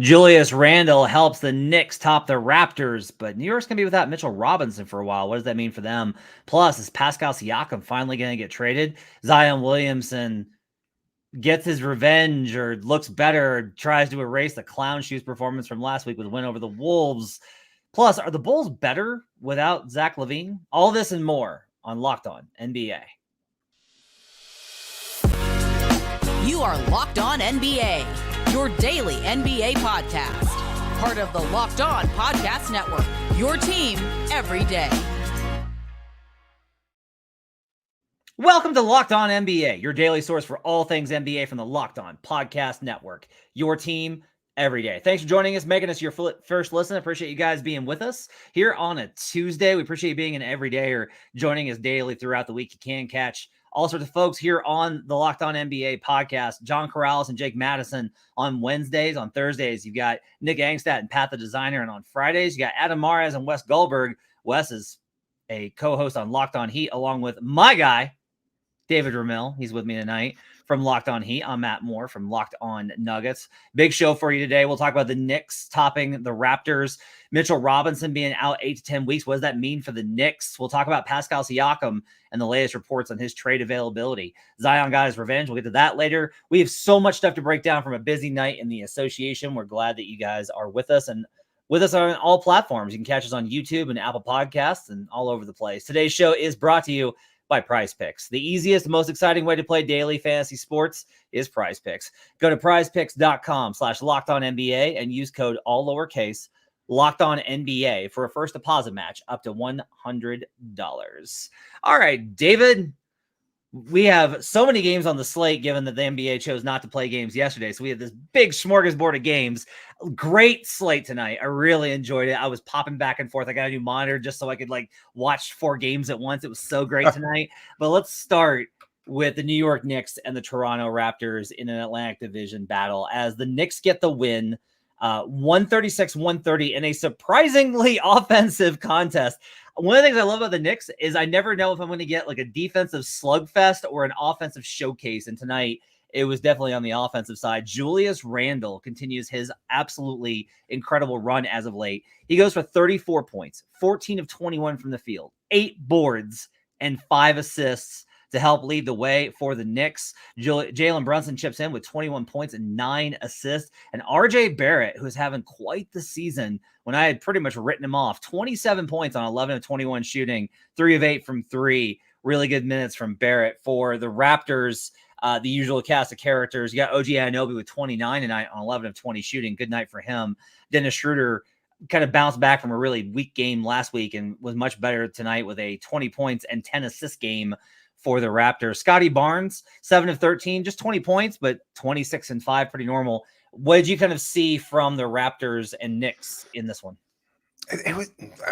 Julius Randle helps the Knicks top the Raptors, but New York's going to be without Mitchell Robinson for a while. What does that mean for them? Plus, is Pascal Siakam finally going to get traded? Zion Williamson gets his revenge or looks better, or tries to erase the clown shoes performance from last week with a win over the Wolves. Plus, are the Bulls better without Zach LaVine? All this and more on Locked On NBA. You are Locked On NBA, your daily NBA podcast. Part of the Locked On Podcast Network, your team every day. Welcome to Locked On NBA, your daily source for all things NBA from the Locked On Podcast Network, your team every day. Thanks for joining us, making us your first listen. I appreciate you guys being with us here on a Tuesday. We appreciate you being an everyday or joining us daily throughout the week. You can catch all sorts of folks here on the Locked On NBA podcast. John Corrales and Jake Madison on Wednesdays. On Thursdays, you've got Nick Angstadt and Pat the Designer. And on Fridays, you got Adam Mares and Wes Goldberg. Wes is a co-host on Locked On Heat, along with my guy, David Ramil. He's with me tonight from Locked On Heat. I'm Matt Moore from Locked On Nuggets. Big show for you today. We'll talk about the Knicks topping the Raptors. Mitchell Robinson being out 8 to 10 weeks. What does that mean for the Knicks? We'll talk about Pascal Siakam and the latest reports on his trade availability. Zion got his revenge. We'll get to that later. We have so much stuff to break down from a busy night in the association. We're glad that you guys are with us and with us on all platforms. You can catch us on YouTube and Apple Podcasts and all over the place. Today's show is brought to you by PrizePicks. The easiest, most exciting way to play daily fantasy sports is PrizePicks. Go to prizepicks.com/LockedOnNBA and use code all lowercase LockedOnNBA for a first deposit match up to $100. All right, David, we have so many games on the slate given that the NBA chose not to play games yesterday. So we have this big smorgasbord of games. Great slate tonight. I really enjoyed it. I was popping back and forth. I got a new monitor just so I could watch 4 games at once. It was so great tonight. But let's start with the New York Knicks and the Toronto Raptors in an Atlantic Division battle as the Knicks get the win. 136-130 in a surprisingly offensive contest. One of the things I love about the Knicks is I never know if I'm going to get a defensive slugfest or an offensive showcase. And tonight it was definitely on the offensive side. Julius Randle continues his absolutely incredible run as of late. He goes for 34 points, 14 of 21 from the field, 8 boards, and 5 assists to help lead the way for the Knicks. Jalen Brunson chips in with 21 points and 9 assists. And RJ Barrett, who's having quite the season when I had pretty much written him off, 27 points on 11 of 21 shooting, 3 of 8 from 3. Really good minutes from Barrett. For the Raptors, the usual cast of characters, you got OG Anunoby with 29 tonight on 11 of 20 shooting. Good night for him. Dennis Schroeder kind of bounced back from a really weak game last week and was much better tonight with a 20 points and 10 assist game for the Raptors. Scotty Barnes, 7 of 13, just 20 points, but 26 and 5, pretty normal. What did you kind of see from the Raptors and Knicks in this one? I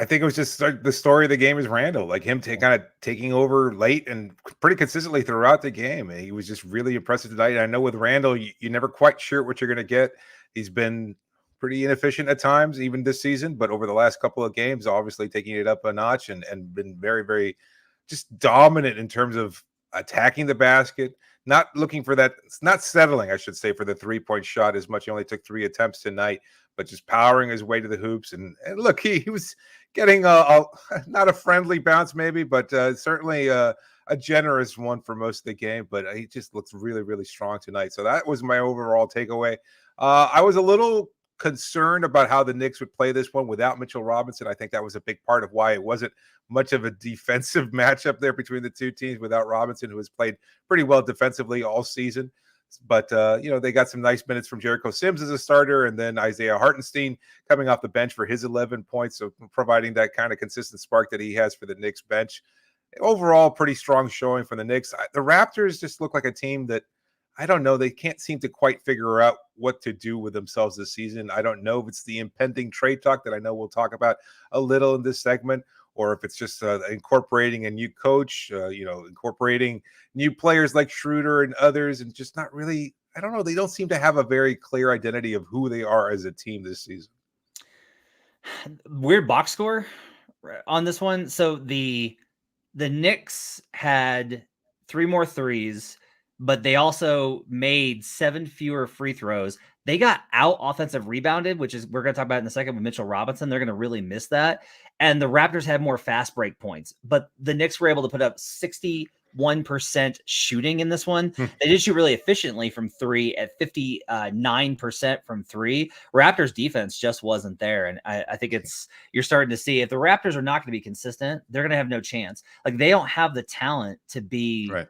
think it was just the story of the game is Randle, him kind of taking over late and pretty consistently throughout the game. He was just really impressive tonight. And I know with Randle, you're never quite sure what you're going to get. He's been pretty inefficient at times, even this season, but over the last couple of games, obviously taking it up a notch and been very, very just dominant in terms of attacking the basket, not looking for that, not settling, I should say, for the 3-point shot as much. He only took 3 attempts tonight, but just powering his way to the hoops. And look, he was getting not a friendly bounce maybe, but certainly a generous one for most of the game. But he just looks really, really strong tonight. So that was my overall takeaway. I was a little concerned about how the Knicks would play this one without Mitchell Robinson. I think that was a big part of why it wasn't much of a defensive matchup there between the two teams without Robinson, who has played pretty well defensively all season. But, they got some nice minutes from Jericho Sims as a starter, and then Isaiah Hartenstein coming off the bench for his 11 points, so providing that kind of consistent spark that he has for the Knicks bench. Overall, pretty strong showing from the Knicks. The Raptors just look like a team that, I don't know, they can't seem to quite figure out what to do with themselves this season. I don't know if it's the impending trade talk that I know we'll talk about a little in this segment, or if it's just incorporating a new coach, incorporating new players like Schroeder and others, and just not really, I don't know, they don't seem to have a very clear identity of who they are as a team this season. Weird box score on this one. So the Knicks had 3 more threes. but they also made 7 fewer free throws. They got out offensive rebounded, which is we're going to talk about in a second with Mitchell Robinson. They're going to really miss that. And the Raptors had more fast break points, but the Knicks were able to put up 61% shooting in this one. They did shoot really efficiently from 3 at 59% from 3. Raptors defense just wasn't there. And I think you're starting to see if the Raptors are not going to be consistent, they're going to have no chance. Like they don't have the talent to be Right.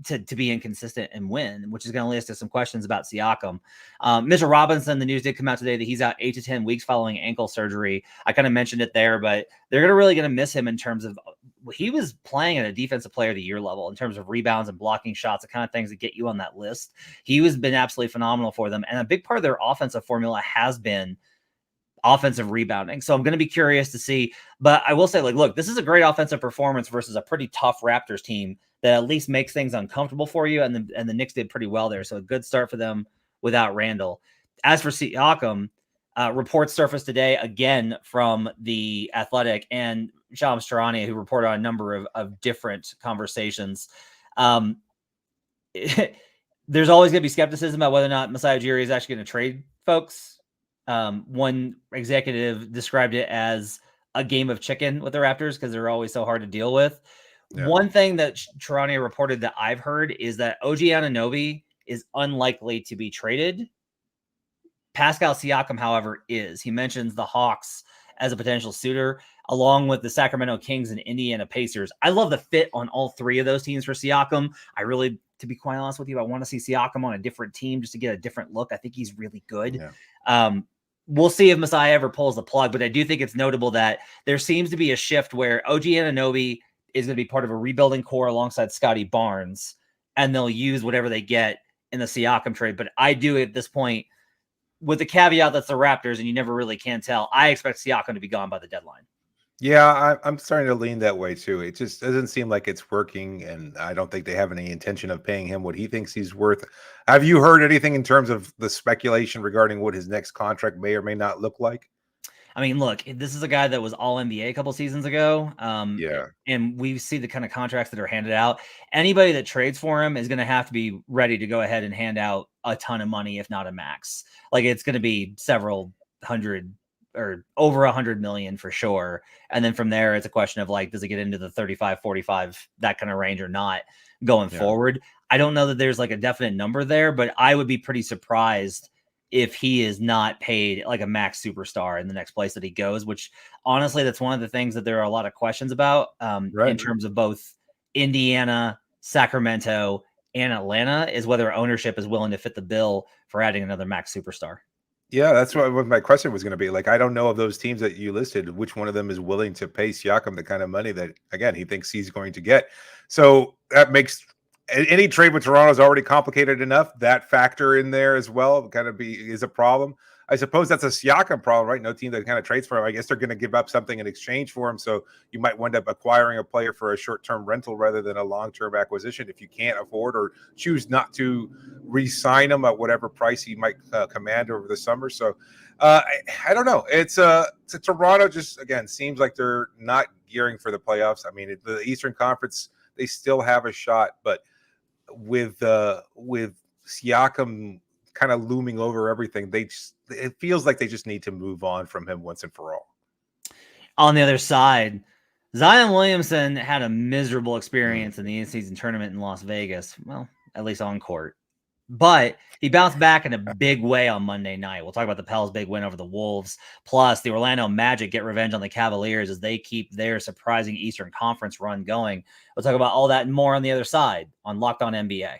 To be inconsistent and win, which is going to lead us to some questions about Siakam. Mitchell Robinson, the news did come out today that he's out 8 to 10 weeks following ankle surgery. I kind of mentioned it there, but they're really going to miss him in terms of he was playing at a defensive player of the year level in terms of rebounds and blocking shots, the kind of things that get you on that list. He has been absolutely phenomenal for them. And a big part of their offensive formula has been offensive rebounding. So I'm going to be curious to see, but I will say, like, look, this is a great offensive performance versus a pretty tough Raptors team that at least makes things uncomfortable for you. And the Knicks did pretty well there. So a good start for them without Randall. As for Siakam, reports surfaced today again from The Athletic and Shams Charania, who reported on a number of different conversations. There's always going to be skepticism about whether or not Masai Ujiri is actually going to trade folks. One executive described it as a game of chicken with the Raptors because they're always so hard to deal with. Yeah. One thing that Charania reported that I've heard is that OG Anunoby is unlikely to be traded. Pascal Siakam, however, is. He mentions the Hawks as a potential suitor, along with the Sacramento Kings and Indiana Pacers. I love the fit on all 3 of those teams for Siakam. I really, to be quite honest with you, I want to see Siakam on a different team just to get a different look. I think he's really good. Yeah. We'll see if Masai ever pulls the plug, but I do think it's notable that there seems to be a shift where OG Anunoby is going to be part of a rebuilding core alongside Scotty Barnes, and they'll use whatever they get in the Siakam trade. But I do at this point, with the caveat that's the Raptors, and you never really can tell, I expect Siakam to be gone by the deadline. Yeah, I'm starting to lean that way too. It just doesn't seem like it's working, and I don't think they have any intention of paying him what he thinks he's worth. Have you heard anything in terms of the speculation regarding what his next contract may or may not look like? I mean, look, this is a guy that was all NBA a couple seasons ago. Yeah. And we see the kind of contracts that are handed out. Anybody that trades for him is going to have to be ready to go ahead and hand out a ton of money, if not a max. Like it's going to be several hundred or over 100 million for sure. And then from there, it's a question of like, does it get into the 35, 45, that kind of range or not going forward? I don't know that there's like a definite number there, but I would be pretty surprised if he is not paid like a max superstar in the next place that he goes, which honestly, that's one of the things that there are a lot of questions about in terms of both Indiana, Sacramento, and Atlanta is whether ownership is willing to fit the bill for adding another max superstar. Yeah, that's what my question was going to be. Like, I don't know of those teams that you listed, which one of them is willing to pay Siakam the kind of money that, again, he thinks he's going to get. So that makes any trade with Toronto is already complicated enough. That factor in there as well kind of is a problem. I suppose that's a Siakam problem, right? No team that kind of trades for him. I guess they're going to give up something in exchange for him. So you might wind up acquiring a player for a short-term rental rather than a long-term acquisition if you can't afford or choose not to re-sign him at whatever price he might command over the summer. So I don't know. It's Toronto just, again, seems like they're not gearing for the playoffs. I mean, the Eastern Conference, they still have a shot, but with Siakam kind of looming over everything, it feels like they just need to move on from him once and for all. On the other side, Zion Williamson had a miserable experience in the in-season tournament in Las Vegas. Well, at least on court. But he bounced back in a big way on Monday night. We'll talk about the Pels' big win over the Wolves. Plus, the Orlando Magic get revenge on the Cavaliers as they keep their surprising Eastern Conference run going. We'll talk about all that and more on the other side on Locked On NBA.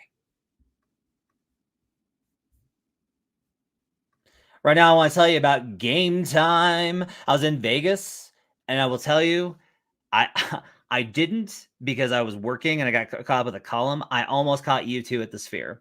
Right now, I want to tell you about Gametime. I was in Vegas, and I will tell you, I didn't because I was working and I got caught up with a column. I almost caught U2 at the Sphere.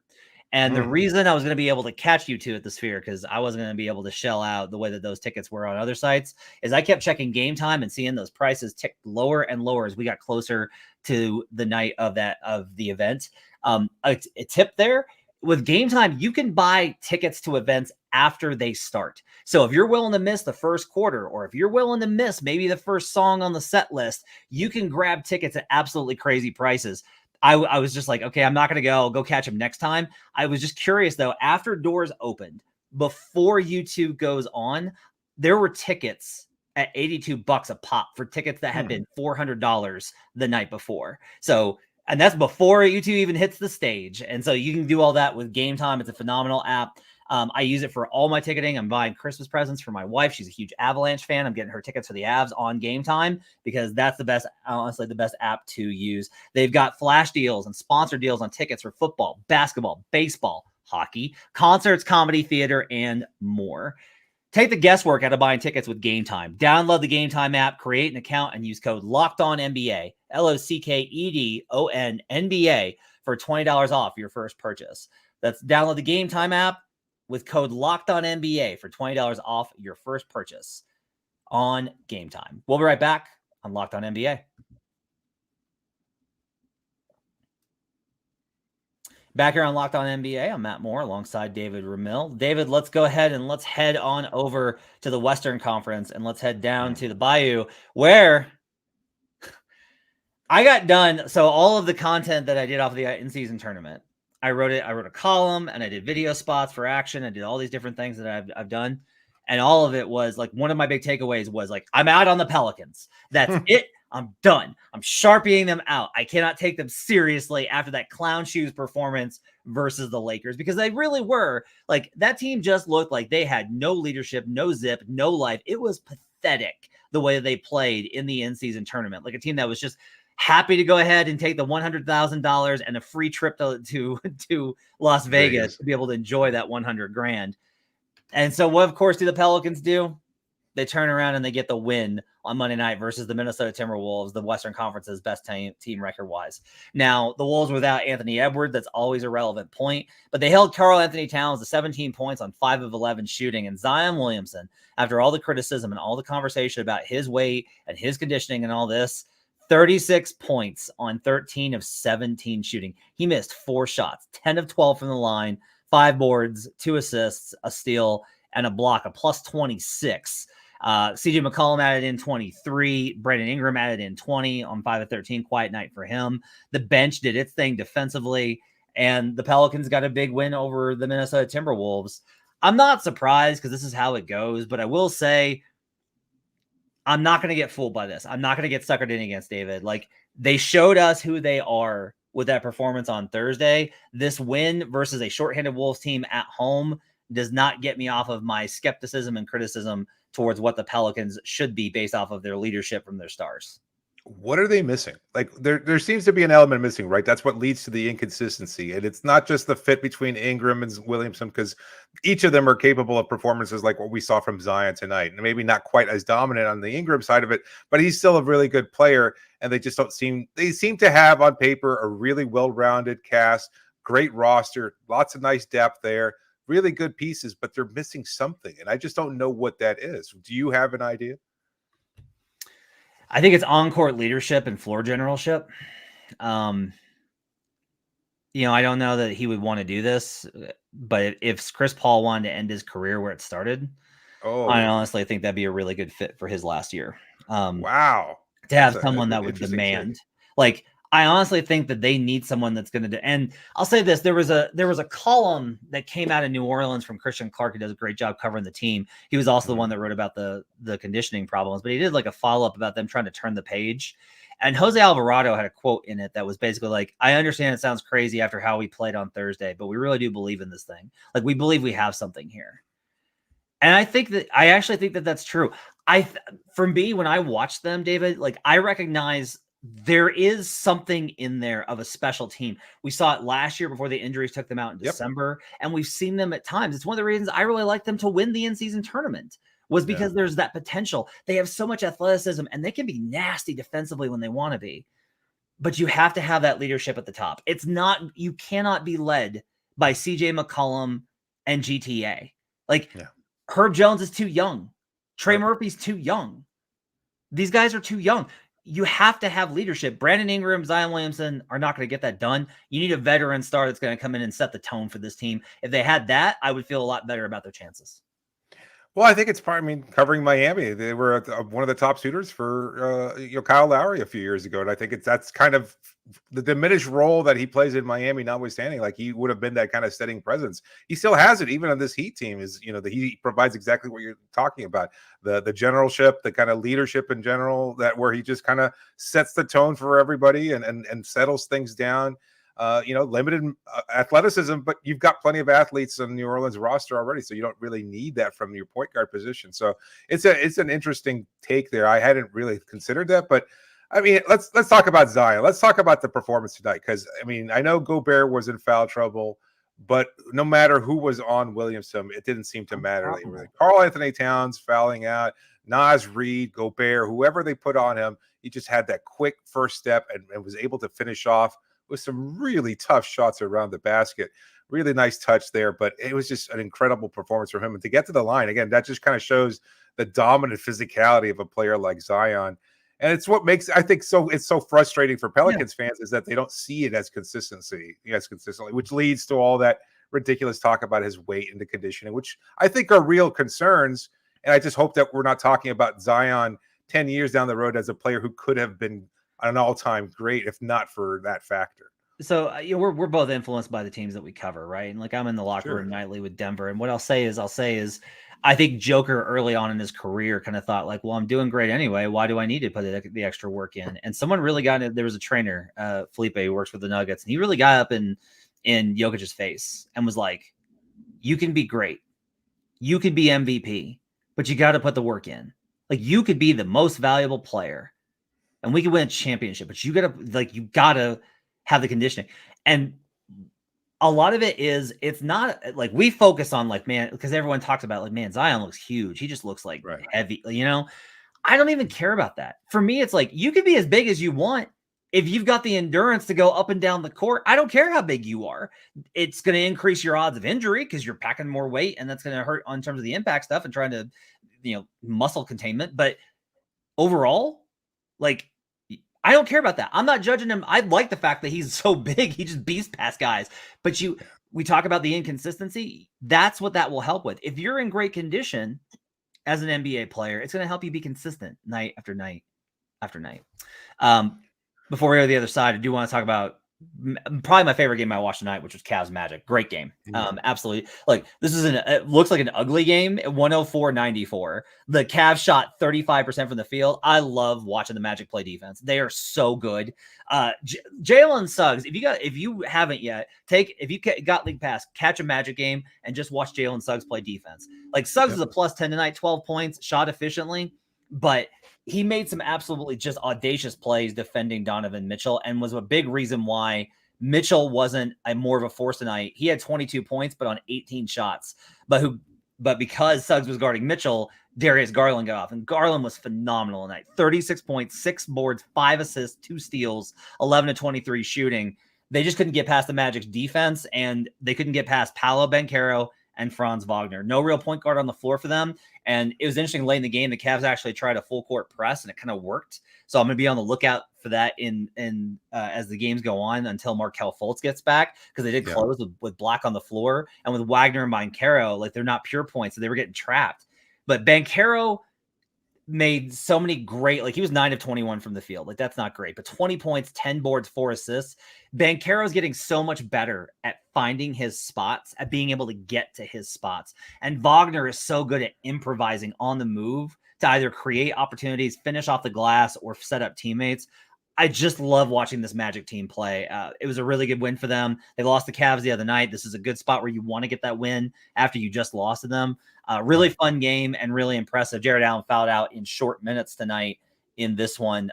And the reason I was going to be able to catch U2 at the Sphere, because I wasn't going to be able to shell out the way that those tickets were on other sites, is I kept checking Gametime and seeing those prices tick lower and lower as we got closer to the night of the event. A tip there, with Gametime, you can buy tickets to events after they start. So if you're willing to miss the first quarter, or if you're willing to miss maybe the first song on the set list, you can grab tickets at absolutely crazy prices. I was just like, okay, I'm not going to go. I'll go catch him next time. I was just curious though, after doors opened, before YouTube goes on, there were tickets at $82 a pop for tickets that had been $400 the night before. So, and that's before YouTube even hits the stage. And so you can do all that with Gametime. It's a phenomenal app. I use it for all my ticketing. I'm buying Christmas presents for my wife. She's a huge Avalanche fan. I'm getting her tickets for the Avs on Gametime because that's the best, honestly, the best app to use. They've got flash deals and sponsor deals on tickets for football, basketball, baseball, hockey, concerts, comedy, theater, and more. Take the guesswork out of buying tickets with Gametime. Download the Gametime app, create an account, and use code LOCKEDONNBA, LOCKEDON NBA for $20 off your first purchase. That's download the Gametime app with code LOCKEDONNBA for $20 off your first purchase on Gametime. We'll be right back on Locked On NBA. Back here on Locked On NBA, I'm Matt Moore alongside David Ramil. David, let's go ahead and let's head on over to the Western Conference and let's head down to the Bayou where I got done. So all of the content that I did off of the in-season tournament, I wrote a column and I did video spots for action. I did all these different things that I've done. And all of it was like, one of my big takeaways was like, I'm out on the Pelicans. That's it. I'm done. I'm sharpieing them out. I cannot take them seriously after that clown shoes performance versus the Lakers because they really were like that team just looked like they had no leadership, no zip, no life. It was pathetic the way they played in the in-season tournament. Like a team that was just happy to go ahead and take the $100,000 and a free trip to Las Vegas to be able to enjoy that $100,000. And so what, of course, do the Pelicans do? They turn around and they get the win on Monday night versus the Minnesota Timberwolves, the Western Conference's best team record-wise. Now, the Wolves without Anthony Edwards, that's always a relevant point, but they held Karl-Anthony Towns to 17 points on 5 of 11 shooting, and Zion Williamson, after all the criticism and all the conversation about his weight and his conditioning and all this, 36 points on 13 of 17 shooting. He missed 4 shots, 10 of 12 from the line, 5 boards, 2 assists, a steal, and a block, a plus 26. CJ McCollum added in 23. Brandon Ingram added in 20 on 5 of 13. Quiet night for him. The bench did its thing defensively, and the Pelicans got a big win over the Minnesota Timberwolves. I'm not surprised because this is how it goes, but I will say I'm not going to get fooled by this. I'm not going to get suckered in against David. Like, they showed us who they are with that performance on Thursday. This win versus a shorthanded Wolves team at home does not get me off of my skepticism and criticism towards what the Pelicans should be based off of their leadership from their stars. What are they missing? Like there seems to be an element missing, right? That's what leads to the inconsistency. And it's not just the fit between Ingram and Williamson, because each of them are capable of performances like what we saw from Zion tonight. And maybe not quite as dominant on the Ingram side of it, but he's still a really good player. And they seem to have on paper a really well-rounded cast, great roster, lots of nice depth there. Really good pieces, but they're missing something. And I just don't know what that is. Do you have an idea? I think it's on-court leadership and floor generalship. I don't know that he would want to do this, but if Chris Paul wanted to end his career where it started, I honestly think that'd be a really good fit for his last year. Wow. To have someone that would demand, like, I honestly think that they need someone that's going to do. And I'll say this: there was a column that came out of New Orleans from Christian Clark, who does a great job covering the team. He was also the one that wrote about the conditioning problems, but he did like a follow up about them trying to turn the page. And Jose Alvarado had a quote in it that was basically like, "I understand it sounds crazy after how we played on Thursday, but we really do believe in this thing. Like, we believe we have something here." And I actually think that that's true. For me, when I watch them, David, like, I recognize there is something in there of a special team. We saw it last year before the injuries took them out in December, and we've seen them at times. It's one of the reasons I really like them to win the in-season tournament was because there's that potential. They have so much athleticism, and they can be nasty defensively when they want to be. But you have to have that leadership at the top. You cannot be led by CJ McCollum and GTA. Herb Jones is too young. Trey Murphy's too young. These guys are too young. You have to have leadership. Brandon Ingram, Zion Williamson are not going to get that done. You need a veteran star that's going to come in and set the tone for this team. If they had that, I would feel a lot better about their chances. Well, I think it's part. I mean, covering Miami, they were one of the top suitors for Kyle Lowry a few years ago, and I think that's kind of the diminished role that he plays in Miami, notwithstanding. Like he would have been that kind of steadying presence. He still has it, even on this Heat team. Is he provides exactly what you're talking about, the generalship, the kind of leadership in general, that where he just kind of sets the tone for everybody and settles things down. Limited athleticism, but you've got plenty of athletes on the New Orleans roster already, so you don't really need that from your point guard position. So it's an interesting take there. I hadn't really considered that, but I mean, let's talk about Zion. Let's talk about the performance tonight, because I mean, I know Gobert was in foul trouble, but no matter who was on Williamson, it didn't seem to matter. Karl Anthony Towns fouling out, Naz Reid, Gobert, whoever they put on him, he just had that quick first step and was able to finish off with some really tough shots around the basket. Really nice touch there, but it was just an incredible performance from him. And to get to the line, again, that just kind of shows the dominant physicality of a player like Zion. And it's what makes, I think, it's so frustrating for Pelicans fans, is that they don't see it as consistently, which leads to all that ridiculous talk about his weight and the conditioning, which I think are real concerns. And I just hope that we're not talking about Zion 10 years down the road as a player who could have been an all-time great if not for that factor. So we're both influenced by the teams that we cover, right? And like, I'm in the locker room nightly with Denver, and what I'll say is I think Joker early on in his career kind of thought like, well, I'm doing great anyway, why do I need to put the extra work in? And someone really got it. There was a trainer, Felipe, who works with the Nuggets, and he really got up in Jokic's face and was like, you can be great, you could be MVP, but you got to put the work in. Like, you could be the most valuable player and we could win a championship, but you gotta have the conditioning. And a lot of it is, it's not like we focus on like, man, because everyone talks about like, man, Zion looks huge. He just looks like heavy, I don't even care about that. For me, it's like, you can be as big as you want. If you've got the endurance to go up and down the court, I don't care how big you are. It's going to increase your odds of injury because you're packing more weight, and that's going to hurt on terms of the impact stuff and trying to, muscle containment. But overall, like, I don't care about that. I'm not judging him. I like the fact that he's so big. He just beats past guys. But we talk about the inconsistency. That's what that will help with. If you're in great condition as an NBA player, it's going to help you be consistent night after night after night. Before we go to the other side, I do want to talk about probably my favorite game I watched tonight, which was Cavs Magic. Great game. Absolutely. Like, this is it looks like an ugly game. 104-94. The Cavs shot 35% from the field. I love watching the Magic play defense. They are so good. Jalen Suggs, if you haven't yet, if you got League Pass, catch a Magic game and just watch Jalen Suggs play defense. Like, Suggs is a +10 tonight, 12 points, shot efficiently, but he made some absolutely just audacious plays defending Donovan Mitchell, and was a big reason why Mitchell wasn't more of a force tonight. He had 22 points, but on 18 shots. But because Suggs was guarding Mitchell, Darius Garland got off, and Garland was phenomenal tonight. 36 points, 6 boards, 5 assists, 2 steals, 11-23 shooting. They just couldn't get past the Magic's defense, and they couldn't get past Paolo Banchero and Franz Wagner. No real point guard on the floor for them. And it was interesting late in the game, the Cavs actually tried a full court press, and it kind of worked. So I'm going to be on the lookout for that as the games go on until Markelle Fultz gets back, because they did close with Black on the floor, and with Wagner and Banchero, like, they're not pure points, so they were getting trapped. But Banchero made so many great, like, he was 9 of 21 from the field. Like, that's not great, but 20 points, 10 boards, 4 assists. Banchero's getting so much better at finding his spots, at being able to get to his spots. And Wagner is so good at improvising on the move to either create opportunities, finish off the glass, or set up teammates. I just love watching this Magic team play. It was a really good win for them. They lost the Cavs the other night. This is a good spot where you want to get that win after you just lost to them. Really fun game and really impressive. Jared Allen fouled out in short minutes tonight in this one.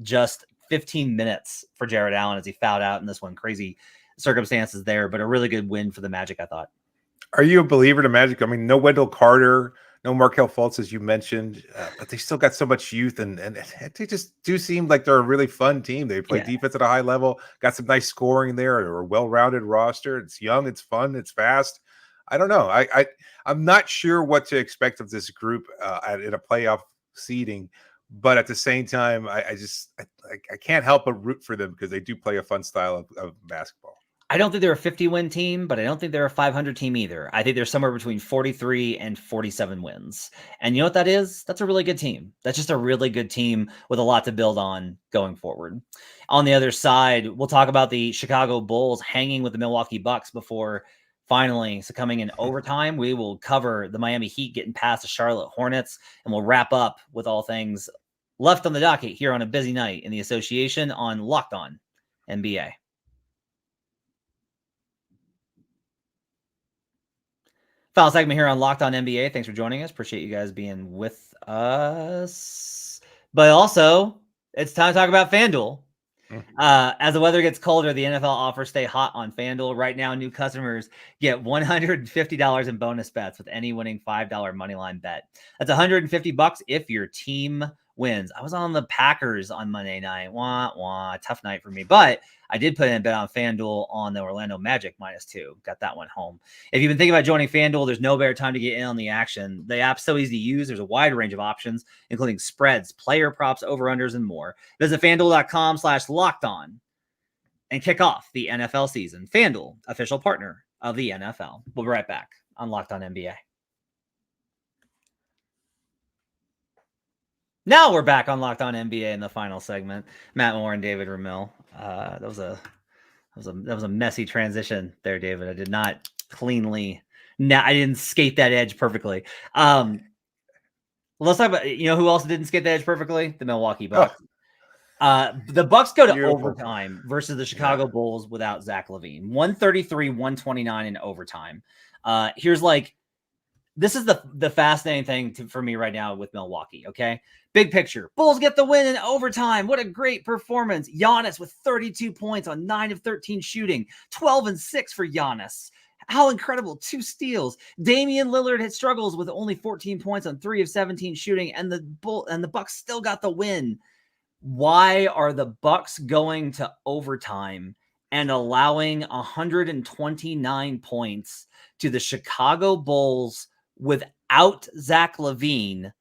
Just 15 minutes for Jared Allen as he fouled out in this one. Crazy circumstances there, but a really good win for the Magic, I thought. Are you a believer to Magic? I mean, no Wendell Carter, no Markelle Fultz, as you mentioned, but they still got so much youth, and they just do seem like they're a really fun team. They play defense at a high level, got some nice scoring there. They're a well-rounded roster. It's young, it's fun, it's fast. I don't know. I'm not sure what to expect of this group in a playoff seeding, but at the same time, I can't help but root for them, because they do play a fun style of basketball. I don't think they're a 50-win team, but I don't think they're a 500 team either. I think they're somewhere between 43 and 47 wins. And you know what that is? That's a really good team. That's just a really good team with a lot to build on going forward. On the other side, we'll talk about the Chicago Bulls hanging with the Milwaukee Bucks before finally succumbing in overtime. We will cover the Miami Heat getting past the Charlotte Hornets, and we'll wrap up with all things left on the docket here on a busy night in the association on Locked On NBA. Final segment here on Locked On NBA. Thanks for joining us. Appreciate you guys being with us. But also, it's time to talk about FanDuel. As the weather gets colder, the NFL offers stay hot on FanDuel. Right now, new customers get $150 in bonus bets with any winning $5 moneyline bet. That's $150 if your team wins. I was on the Packers on Monday night. Tough night for me. But I did put in a bet on FanDuel on the Orlando Magic -2. Got that one home. If you've been thinking about joining FanDuel, there's no better time to get in on the action. The app's so easy to use. There's a wide range of options, including spreads, player props, over-unders, and more. Visit FanDuel.com/lockedon and kick off the NFL season. FanDuel, official partner of the NFL. We'll be right back on Locked On NBA. Now we're back on Locked On NBA in the final segment. Matt Moore and David Ramil. That was a messy transition there, David. I did not cleanly. I didn't skate that edge perfectly. Let's talk about who else didn't skate that edge perfectly? The Milwaukee Bucks. The Bucks go to overtime versus the Chicago Bulls without Zach LaVine. 133-129 in overtime. This is the fascinating thing for me right now with Milwaukee, okay? Big picture. Bulls get the win in overtime. What a great performance. Giannis with 32 points on 9 of 13 shooting. 12 and 6 for Giannis. How incredible. 2 steals. Damian Lillard had struggles with only 14 points on 3 of 17 shooting, and the Bucks still got the win. Why are the Bucks going to overtime and allowing 129 points to the Chicago Bulls without Zach LaVine?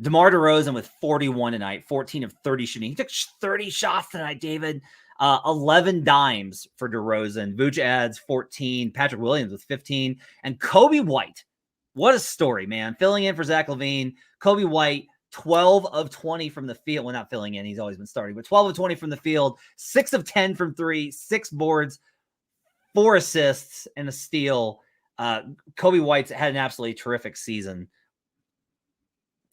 DeMar DeRozan with 41 tonight, 14 of 30 shooting. He took 30 shots tonight, David. 11 dimes for DeRozan. Vooch adds 14. Patrick Williams with 15. And Kobe White. What a story, man. Filling in for Zach LaVine. Kobe White, 12 of 20 from the field. Well, not filling in. He's always been starting. But 12 of 20 from the field. 6 of 10 from 3. 6 boards. 4 assists and a steal. Kobe White's had an absolutely terrific season.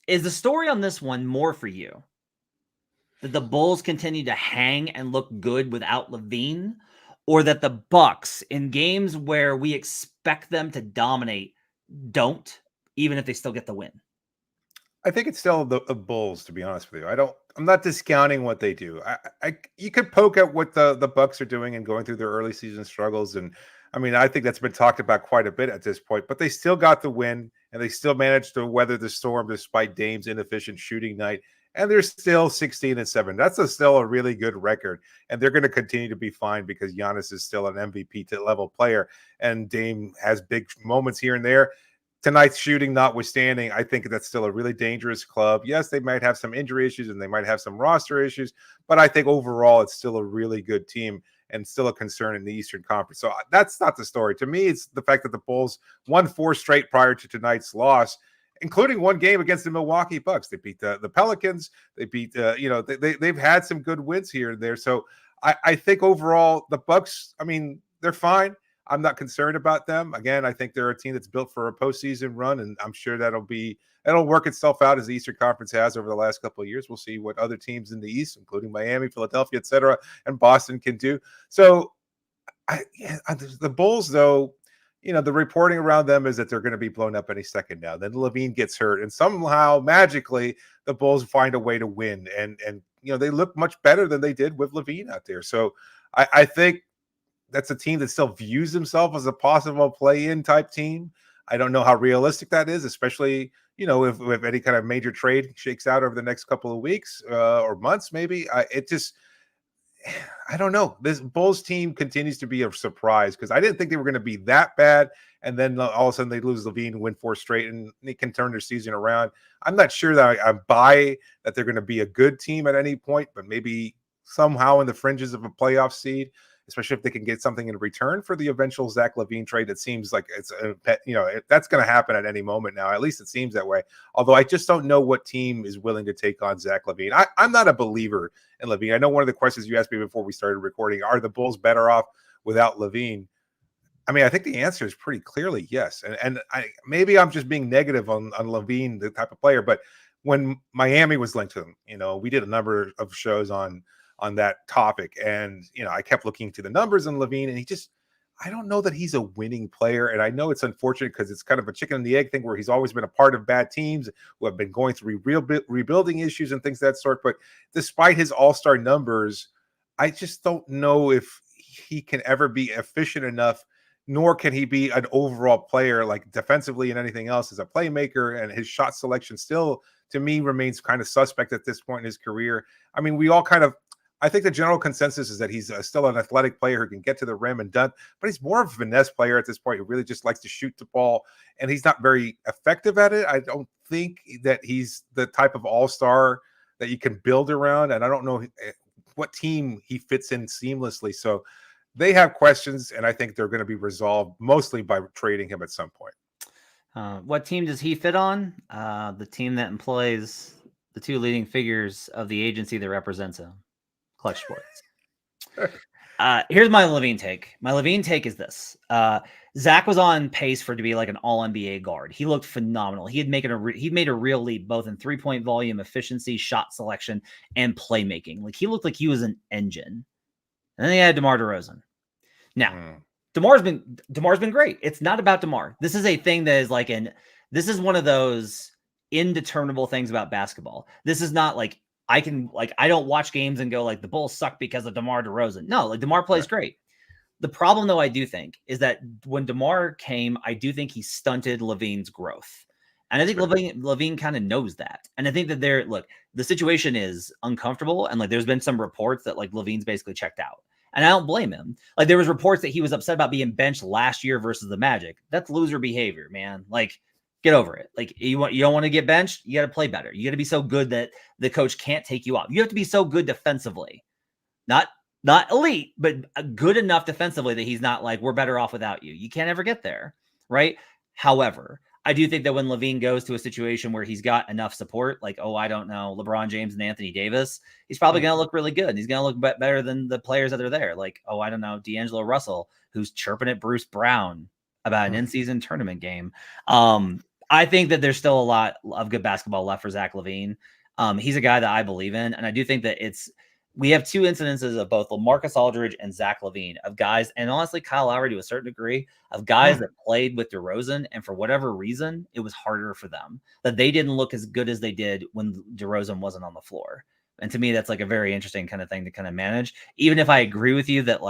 Is the story on this one more for you that the Bulls continue to hang and look good without LaVine, or that the Bucks in games where we expect them to dominate don't, even if they still get the win? I think it's still the Bulls, to be honest with you. I'm not discounting what they do. You could poke at what the Bucks are doing and going through their early season struggles, and I mean, I think that's been talked about quite a bit at this point, but they still got the win and they still managed to weather the storm despite Dame's inefficient shooting night. And they're still 16-7. That's still a really good record. And they're going to continue to be fine because Giannis is still an MVP level player. And Dame has big moments here and there. Tonight's shooting notwithstanding, I think that's still a really dangerous club. Yes, they might have some injury issues and they might have some roster issues, but I think overall it's still a really good team and still a concern in the Eastern Conference. So that's not the story. To me, it's the fact that the Bulls won 4 straight prior to tonight's loss, including one game against the Milwaukee Bucks. They beat the Pelicans. They beat, they've had some good wins here and there. So I think overall the Bucks, I mean, they're fine. I'm not concerned about them. Again, I think they're a team that's built for a postseason run, and I'm sure it'll work itself out as the Eastern Conference has over the last couple of years. We'll see what other teams in the East, including Miami, Philadelphia, et cetera, and Boston can do. So the Bulls, though, the reporting around them is that they're going to be blown up any second now. Then LaVine gets hurt, and somehow magically the Bulls find a way to win. And they look much better than they did with LaVine out there. So I think that's a team that still views himself as a possible play-in type team. I don't know how realistic that is, especially, if any kind of major trade shakes out over the next couple of weeks or months, maybe. I don't know. This Bulls team continues to be a surprise because I didn't think they were going to be that bad. And then all of a sudden they lose LaVine and win 4 straight and they can turn their season around. I'm not sure that I buy that they're going to be a good team at any point, but maybe somehow in the fringes of a playoff seed. especially if they can get something in return for the eventual Zach LaVine trade. It seems like it's that's going to happen at any moment now. At least it seems that way. Although I just don't know what team is willing to take on Zach LaVine. I'm not a believer in LaVine. I know one of the questions you asked me before we started recording, are the Bulls better off without LaVine? I mean, I think the answer is pretty clearly yes. And maybe I'm just being negative on LaVine, the type of player, but when Miami was linked to him, we did a number of shows on that topic. And, I kept looking to the numbers on LaVine, and I don't know that he's a winning player. And I know it's unfortunate because it's kind of a chicken and the egg thing where he's always been a part of bad teams who have been going through rebuilding issues and things of that sort. But despite his all-star numbers, I just don't know if he can ever be efficient enough, nor can he be an overall player, like defensively and anything else, as a playmaker. And his shot selection still, to me, remains kind of suspect at this point in his career. I mean, I think the general consensus is that he's still an athletic player who can get to the rim and dunk, but he's more of a finesse player at this point who really just likes to shoot the ball, and he's not very effective at it. I don't think that he's the type of all-star that you can build around, and I don't know what team he fits in seamlessly. So they have questions, and I think they're going to be resolved mostly by trading him at some point. What team does he fit on? The team that employs the two leading figures of the agency that represents him, Clutch Sports. Here's my LaVine take. My LaVine take is this. Zach was on pace to be like an all-NBA guard. He looked phenomenal. He made a real leap both in three-point volume, efficiency, shot selection, and playmaking. Like, he looked like he was an engine. And then he had DeMar DeRozan. Now, DeMar's been great. It's not about DeMar. This is a thing that is this is one of those indeterminable things about basketball. This is not like I don't watch games and go like the Bulls suck because of DeMar DeRozan. No, like DeMar plays great. The problem, though, I do think, is that when DeMar came, I do think he stunted LaVine's growth. And I think LaVine kind of knows that. And I think that the situation is uncomfortable. And there's been some reports that LaVine's basically checked out. And I don't blame him. There was reports that he was upset about being benched last year versus the Magic. That's loser behavior, man. Get over it. You don't want to get benched. You got to play better. You got to be so good that the coach can't take you off. You have to be so good defensively, not elite, but good enough defensively that he's not we're better off without you. You can't ever get there, right? However, I do think that when LaVine goes to a situation where he's got enough support, I don't know, LeBron James and Anthony Davis, he's probably going to look really good. And he's going to look better than the players that are there. I don't know, D'Angelo Russell, who's chirping at Bruce Brown about an in-season tournament game. I think that there's still a lot of good basketball left for Zach LaVine. He's a guy that I believe in. And I do think that we have two incidences of both LaMarcus Aldridge and Zach LaVine, of guys, and honestly, Kyle Lowry to a certain degree, of guys that played with DeRozan, and for whatever reason, it was harder for them. That they didn't look as good as they did when DeRozan wasn't on the floor. And to me, that's a very interesting kind of thing to kind of manage. Even if I agree with you that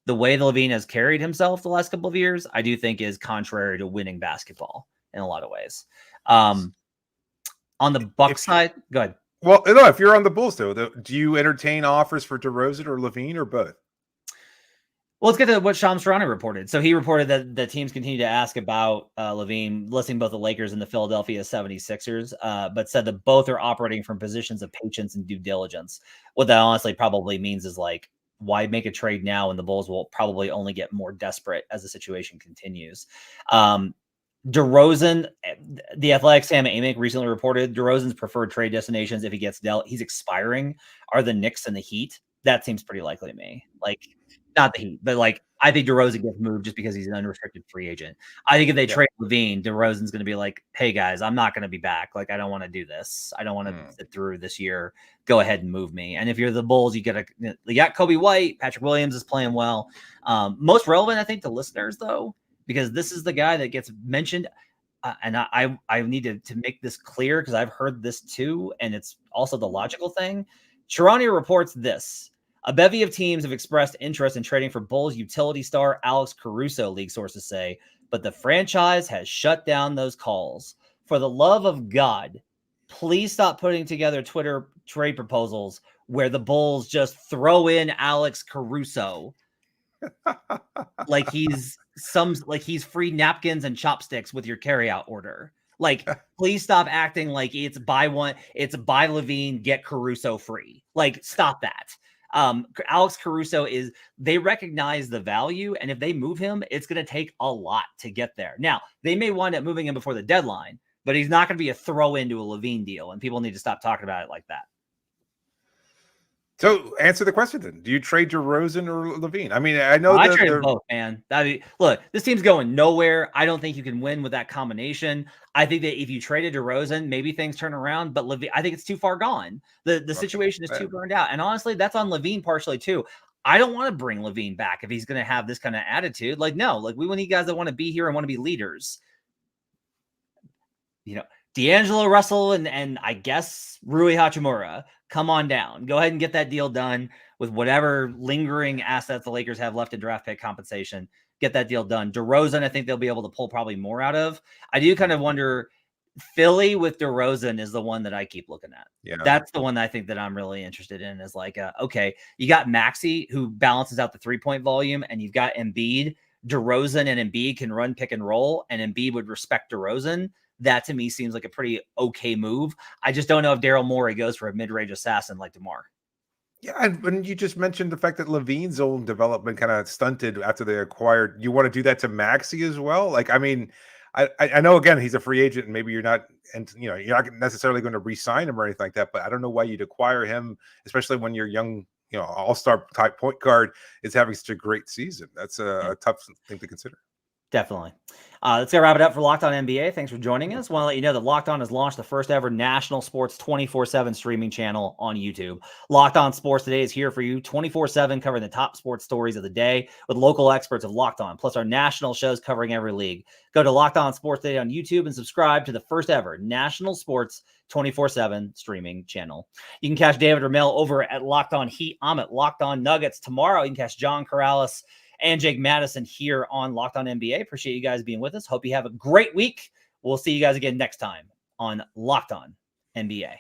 the way that LaVine has carried himself the last couple of years, I do think is contrary to winning basketball in a lot of ways. On the Bucks side, go ahead. Well, no, if you're on the Bulls, though, do you entertain offers for DeRozan or LaVine or both? Well, let's get to what Shams Charania reported. So he reported that the teams continue to ask about LaVine, listing both the Lakers and the Philadelphia 76ers, but said that both are operating from positions of patience and due diligence. What that honestly probably means is why make a trade now when the Bulls will probably only get more desperate as the situation continues. DeRozan, the Athletic Sam Amick recently reported DeRozan's preferred trade destinations if he gets dealt, he's expiring, are the Knicks and the Heat. That seems pretty likely to me. Not the Heat, but I think DeRozan gets moved just because he's an unrestricted free agent. I think if they trade LaVine, DeRozan's going to be hey guys, I'm not going to be back. I don't want to do this. I don't want to sit through this year. Go ahead and move me. And if you're the Bulls, you got Kobe White, Patrick Williams is playing well. Most relevant, I think, to listeners though, because this is the guy that gets mentioned. And I need to make this clear because I've heard this too. And it's also the logical thing. Charania reports this. A bevy of teams have expressed interest in trading for Bulls utility star Alex Caruso, league sources say, but the franchise has shut down those calls. For the love of God, please stop putting together Twitter trade proposals where the Bulls just throw in Alex Caruso he's free napkins and chopsticks with your carryout order. Please stop acting like it's buy LaVine, get Caruso free. Stop that. Alex Caruso they recognize the value, and if they move him, it's going to take a lot to get there. Now, they may wind up moving him before the deadline, but he's not going to be a throw into a LaVine deal, and people need to stop talking about it like that. So answer the question then. Do you trade DeRozan or LaVine? I mean, I know I traded both, man. Look, this team's going nowhere. I don't think you can win with that combination. I think that if you traded DeRozan, maybe things turn around, but LaVine, I think it's too far gone. The situation is too burned out. And honestly, that's on LaVine partially too. I don't want to bring LaVine back if he's going to have this kind of attitude. Like, no, like we need guys that want to be here and want to be leaders. You know, D'Angelo Russell and I guess Rui Hachimura, come on down. Go ahead and get that deal done with whatever lingering assets the Lakers have left in draft pick compensation. Get that deal done. DeRozan, I think they'll be able to pull probably more out of. I do kind of wonder, Philly with DeRozan is the one that I keep looking at. Yeah, that's the one that I think that I'm really interested in is like, okay, you got Maxey who balances out the 3-point volume, and you've got Embiid. DeRozan and Embiid can run pick and roll, and Embiid would respect DeRozan. That to me seems like a pretty okay move. I just don't know if Daryl Morey goes for a mid-range assassin like DeMar. Yeah, and you just mentioned the fact that LaVine's own development kind of stunted after they acquired. You want to do that to Maxey as well? Like, I mean, I know again he's a free agent, and maybe you're not necessarily going to re-sign him or anything like that. But I don't know why you'd acquire him, especially when your young, all-star type point guard is having such a great season. That's a tough thing to consider. Definitely. Let's go wrap it up for Locked On NBA. Thanks for joining us. Want to let you know that Locked On has launched the first ever national sports 24/7 streaming channel on YouTube. Locked On Sports Today is here for you 24/7, covering the top sports stories of the day with local experts of Locked On, plus our national shows covering every league. Go to Locked On Sports Today on YouTube and subscribe to the first ever national sports 24/7 streaming channel. You can catch David Ramil over at Locked On Heat. I'm at Locked On Nuggets. Tomorrow, you can catch John Corrales and Jake Madison here on Locked On NBA. Appreciate you guys being with us. Hope you have a great week. We'll see you guys again next time on Locked On NBA.